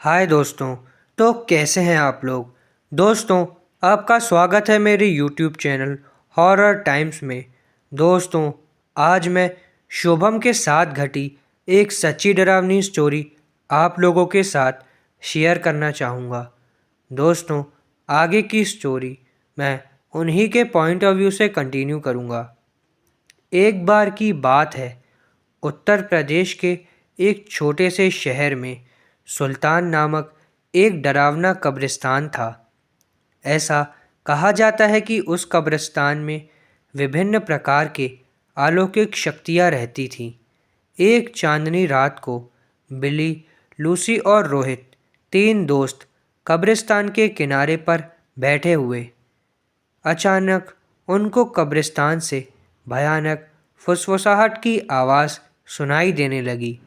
हाय दोस्तों। तो कैसे हैं आप लोग। दोस्तों, आपका स्वागत है मेरे यूट्यूब चैनल हॉरर टाइम्स में। दोस्तों, आज मैं शुभम के साथ घटी एक सच्ची डरावनी स्टोरी आप लोगों के साथ शेयर करना चाहूँगा। दोस्तों, आगे की स्टोरी मैं उन्हीं के पॉइंट ऑफ व्यू से कंटिन्यू करूँगा। एक बार की बात है, उत्तर प्रदेश के एक छोटे से शहर में सुल्तान नामक एक डरावना कब्रिस्तान था। ऐसा कहा जाता है कि उस कब्रिस्तान में विभिन्न प्रकार के अलौकिक शक्तियाँ रहती थीं। एक चांदनी रात को बिली, लूसी और रोहित, तीन दोस्त कब्रिस्तान के किनारे पर बैठे हुए। अचानक उनको कब्रिस्तान से भयानक फुसफुसाहट की आवाज़ सुनाई देने लगी।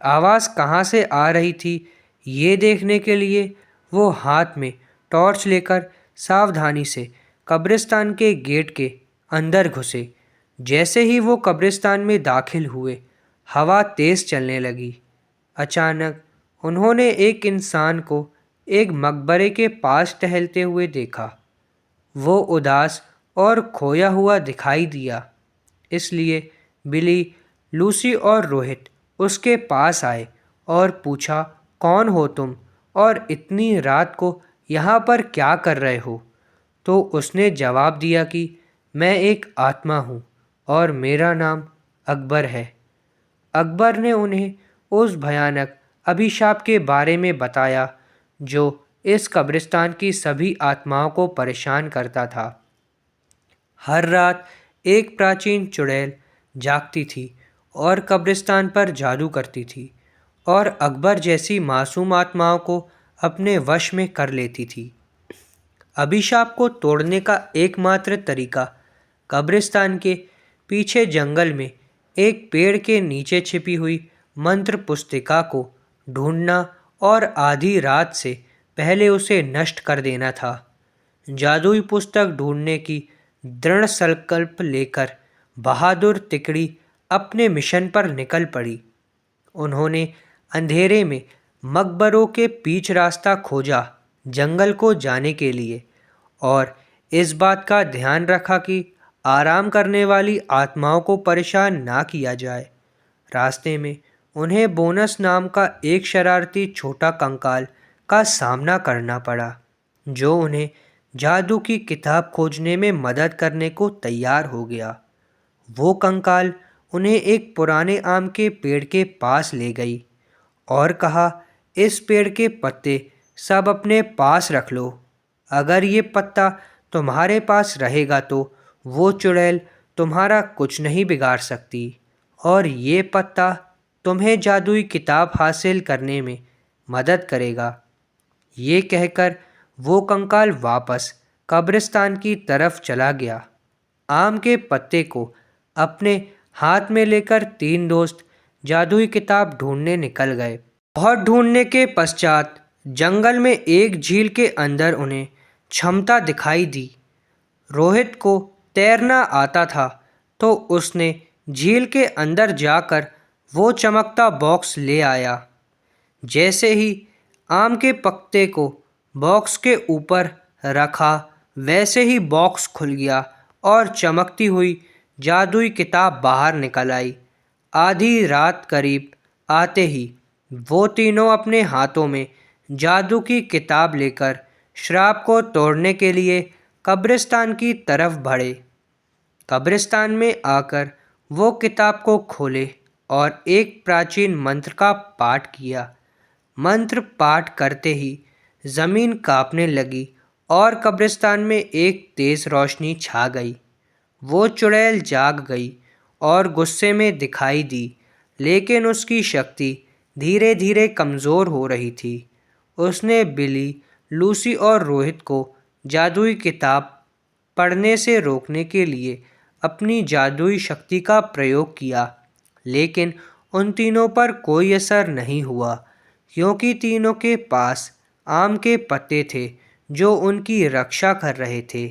आवाज़ कहाँ से आ रही थी, ये देखने के लिए वो हाथ में टॉर्च लेकर सावधानी से कब्रिस्तान के गेट के अंदर घुसे। जैसे ही वो कब्रिस्तान में दाखिल हुए, हवा तेज़ चलने लगी। अचानक उन्होंने एक इंसान को एक मकबरे के पास टहलते हुए देखा। वो उदास और खोया हुआ दिखाई दिया, इसलिए बिली, लूसी और रोहित उसके पास आए और पूछा, कौन हो तुम और इतनी रात को यहाँ पर क्या कर रहे हो। तो उसने जवाब दिया कि मैं एक आत्मा हूँ और मेरा नाम अकबर है। अकबर ने उन्हें उस भयानक अभिशाप के बारे में बताया जो इस कब्रिस्तान की सभी आत्माओं को परेशान करता था। हर रात एक प्राचीन चुड़ैल जागती थी और कब्रिस्तान पर जादू करती थी और अकबर जैसी मासूम आत्माओं को अपने वश में कर लेती थी। अभिशाप को तोड़ने का एकमात्र तरीका कब्रिस्तान के पीछे जंगल में एक पेड़ के नीचे छिपी हुई मंत्र पुस्तिका को ढूंढना और आधी रात से पहले उसे नष्ट कर देना था। जादुई पुस्तक ढूंढने की दृढ़ संकल्प लेकर बहादुर तिकड़ी अपने मिशन पर निकल पड़ी। उन्होंने अंधेरे में मकबरों के बीच रास्ता खोजा जंगल को जाने के लिए, और इस बात का ध्यान रखा कि आराम करने वाली आत्माओं को परेशान ना किया जाए। रास्ते में उन्हें बोनस नाम का एक शरारती छोटा कंकाल का सामना करना पड़ा, जो उन्हें जादू की किताब खोजने में मदद करने को तैयार हो गया। वो कंकाल उन्हें एक पुराने आम के पेड़ के पास ले गई और कहा, इस पेड़ के पत्ते सब अपने पास रख लो। अगर ये पत्ता तुम्हारे पास रहेगा तो वो चुड़ैल तुम्हारा कुछ नहीं बिगाड़ सकती, और ये पत्ता तुम्हें जादुई किताब हासिल करने में मदद करेगा। ये कहकर वो कंकाल वापस कब्रिस्तान की तरफ चला गया। आम के पत्ते को अपने हाथ में लेकर तीन दोस्त जादुई किताब ढूंढने निकल गए। बहुत ढूंढने के पश्चात जंगल में एक झील के अंदर उन्हें क्षमता दिखाई दी। रोहित को तैरना आता था, तो उसने झील के अंदर जाकर वो चमकता बॉक्स ले आया। जैसे ही आम के पत्ते को बॉक्स के ऊपर रखा, वैसे ही बॉक्स खुल गया और चमकती हुई जादुई किताब बाहर निकल आई। आधी रात करीब आते ही वो तीनों अपने हाथों में जादू की किताब लेकर श्राप को तोड़ने के लिए कब्रिस्तान की तरफ बढ़े। कब्रिस्तान में आकर वो किताब को खोले और एक प्राचीन मंत्र का पाठ किया। मंत्र पाठ करते ही ज़मीन कांपने लगी और कब्रिस्तान में एक तेज़ रोशनी छा गई। वो चुड़ैल जाग गई और गुस्से में दिखाई दी, लेकिन उसकी शक्ति धीरे धीरे कमज़ोर हो रही थी। उसने बिली, लूसी और रोहित को जादुई किताब पढ़ने से रोकने के लिए अपनी जादुई शक्ति का प्रयोग किया, लेकिन उन तीनों पर कोई असर नहीं हुआ, क्योंकि तीनों के पास आम के पत्ते थे जो उनकी रक्षा कर रहे थे।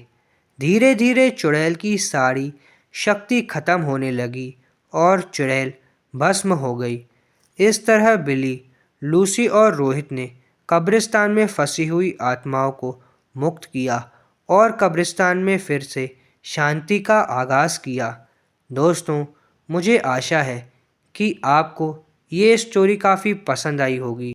धीरे धीरे चुड़ैल की सारी शक्ति खत्म होने लगी और चुड़ैल भस्म हो गई। इस तरह बिली, लूसी और रोहित ने कब्रिस्तान में फंसी हुई आत्माओं को मुक्त किया और कब्रिस्तान में फिर से शांति का आगाज़ किया। दोस्तों, मुझे आशा है कि आपको ये स्टोरी काफ़ी पसंद आई होगी।